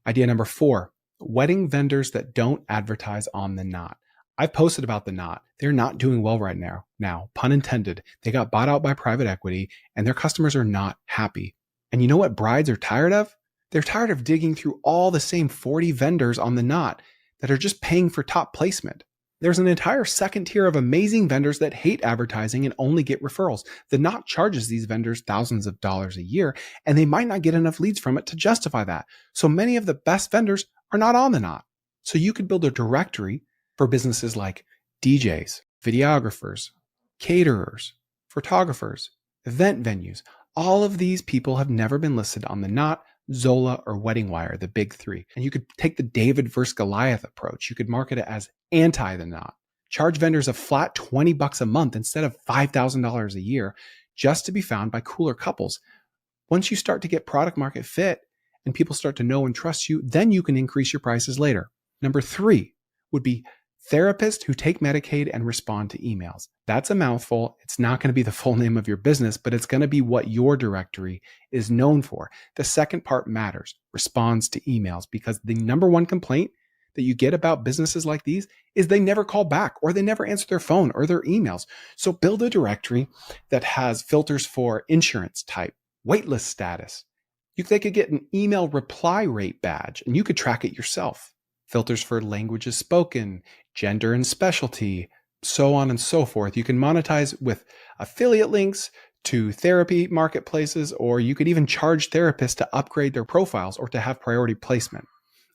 Idea number 4, wedding vendors that don't advertise on the knot. I've posted about the knot. They're not doing well right now. Now, pun intended, they got bought out by private equity and their customers are not happy. And you know what brides are tired of? They're tired of digging through all the same 40 vendors on the knot that are just paying for top placement. There's an entire second tier of amazing vendors that hate advertising and only get referrals. The knot charges these vendors thousands of dollars a year, and they might not get enough leads from it to justify that. So many of the best vendors are not on the knot. So you could build a directory for businesses like DJs, videographers, caterers, photographers, event venues. All of these people have never been listed on the knot, Zola, or Wedding Wire, the big 3. And you could take the David versus Goliath approach. You could market it as anti the knot. Charge vendors a flat $20 a month instead of $5,000 a year just to be found by cooler couples. Once you start to get product market fit and people start to know and trust you, then you can increase your prices later. Number 3 would be therapists who take Medicaid and respond to emails. That's a mouthful. It's not going to be the full name of your business, but it's going to be what your directory is known for. The second part matters, responds to emails, because the number one complaint that you get about businesses like these is they never call back or they never answer their phone or their emails. So build a directory that has filters for insurance type, waitlist status. They could get an email reply rate badge and you could track it yourself. Filters for languages spoken, gender and specialty, so on and so forth. You can monetize with affiliate links to therapy marketplaces, or you could even charge therapists to upgrade their profiles or to have priority placement.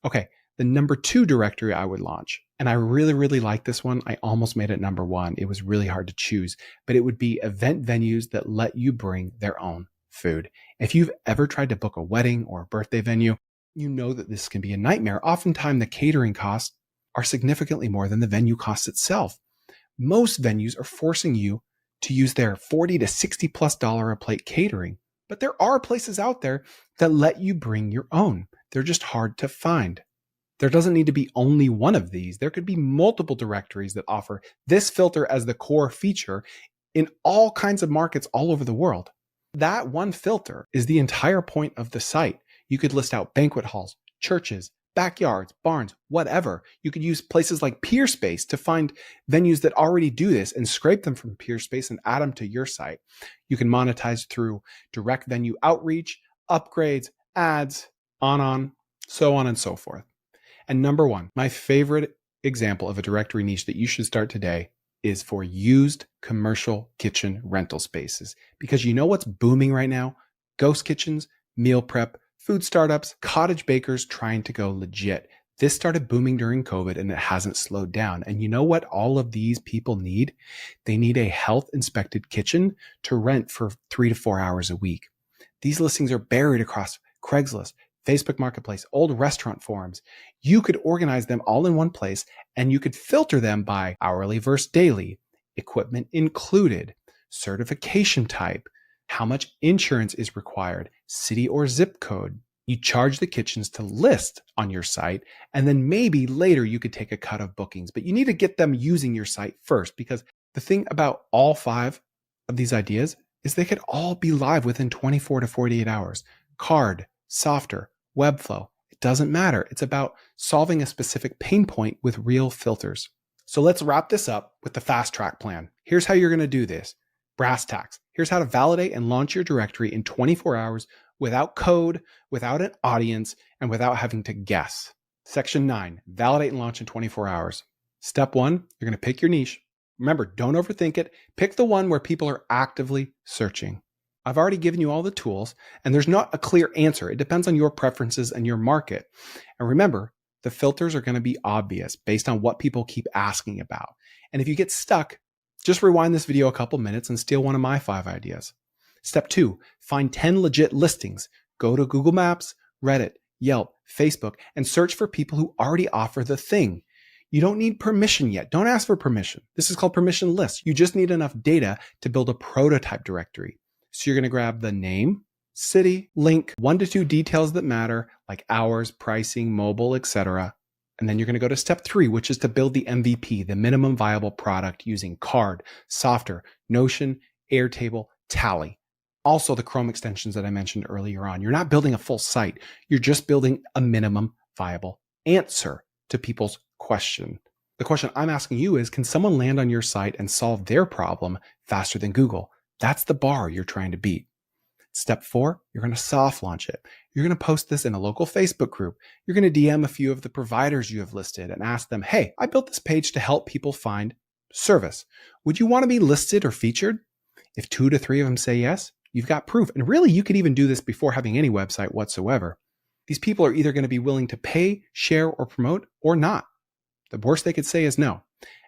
Okay, the number 2 directory I would launch, and I really like this one. I almost made it number 1. It was really hard to choose, but it would be event venues that let you bring their own food. If you've ever tried to book a wedding or a birthday venue, you know that this can be a nightmare. Oftentimes, the catering costs are significantly more than the venue cost itself. Most venues are forcing you to use their $40 to $60+ a plate catering, but there are places out there that let you bring your own. They're just hard to find. There doesn't need to be only one of these. There could be multiple directories that offer this filter as the core feature in all kinds of markets all over the world. That one filter is the entire point of the site. You could list out banquet halls, churches, backyards, barns, whatever. You could use places like Peerspace to find venues that already do this and scrape them from Peerspace and add them to your site. You can monetize through direct venue outreach, upgrades, ads, so on and so forth. And number 1, my favorite example of a directory niche that you should start today is for used commercial kitchen rental spaces. Because you know what's booming right now? Ghost kitchens, meal prep, food startups, cottage bakers trying to go legit. This started booming during COVID and it hasn't slowed down. And you know what all of these people need? They need a health inspected kitchen to rent for 3 to 4 hours a week. These listings are buried across Craigslist, Facebook Marketplace, old restaurant forums. You could organize them all in one place and you could filter them by hourly versus daily, equipment included, certification type, how much insurance is required, city or zip code. You charge the kitchens to list on your site, and then maybe later you could take a cut of bookings, but you need to get them using your site first, because the thing about all 5 of these ideas is they could all be live within 24 to 48 hours. Card, Softer, Webflow, it doesn't matter. It's about solving a specific pain point with real filters. So let's wrap this up with the fast track plan. Here's how you're going to do this. Brass tacks. Here's how to validate and launch your directory in 24 hours without code, without an audience, and without having to guess. Section 9, validate and launch in 24 hours. Step 1, you're going to pick your niche. Remember, don't overthink it. Pick the one where people are actively searching. I've already given you all the tools, and there's not a clear answer. It depends on your preferences and your market. And remember, the filters are going to be obvious based on what people keep asking about. And if you get stuck, just rewind this video a couple minutes and steal one of my 5 ideas. Step 2, find 10 legit listings. Go to Google Maps, Reddit, Yelp, Facebook, and search for people who already offer the thing. You don't need permission yet. Don't ask for permission. This is called permissionless. You just need enough data to build a prototype directory. So you're going to grab the name, city, link, 1 to 2 details that matter, like hours, pricing, mobile, etc. And then you're going to go to step 3, which is to build the MVP, the minimum viable product, using Card, Softer, Notion, Airtable, Tally. Also the Chrome extensions that I mentioned earlier on. You're not building a full site. You're just building a minimum viable answer to people's question. The question I'm asking you is, can someone land on your site and solve their problem faster than Google? That's the bar you're trying to beat. Step 4, you're going to soft launch it. You're going to post this in a local Facebook group. You're going to DM a few of the providers you have listed and ask them, hey, I built this page to help people find service. Would you want to be listed or featured? If 2 to 3 of them say yes, you've got proof. And really, you could even do this before having any website whatsoever. These people are either going to be willing to pay, share, or promote, or not. The worst they could say is no.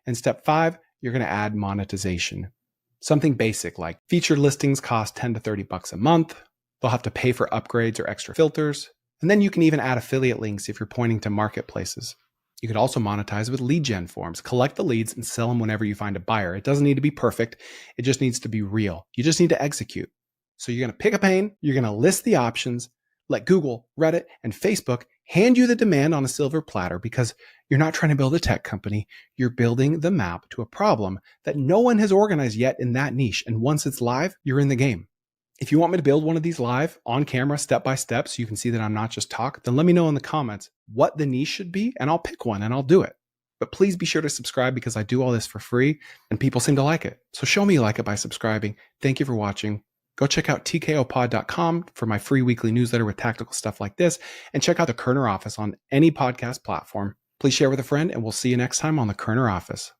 And step 5, you're going to add monetization. Something basic like featured listings cost 10 to 30 bucks a month. They'll have to pay for upgrades or extra filters. And then you can even add affiliate links if you're pointing to marketplaces. You could also monetize with lead gen forms. Collect the leads and sell them whenever you find a buyer. It doesn't need to be perfect. It just needs to be real. You just need to execute. So you're going to pick a pain. You're going to list the options. Let Google, Reddit, and Facebook hand you the demand on a silver platter, because you're not trying to build a tech company. You're building the map to a problem that no one has organized yet in that niche. And once it's live, you're in the game. If you want me to build one of these live on camera, step by step, so you can see that I'm not just talk, then let me know in the comments what the niche should be, and I'll pick one and I'll do it. But please be sure to subscribe, because I do all this for free and people seem to like it. So show me you like it by subscribing. Thank you for watching. Go check out tkopod.com for my free weekly newsletter with tactical stuff like this, and check out the Koerner Office on any podcast platform. Please share with a friend, and we'll see you next time on the Koerner Office.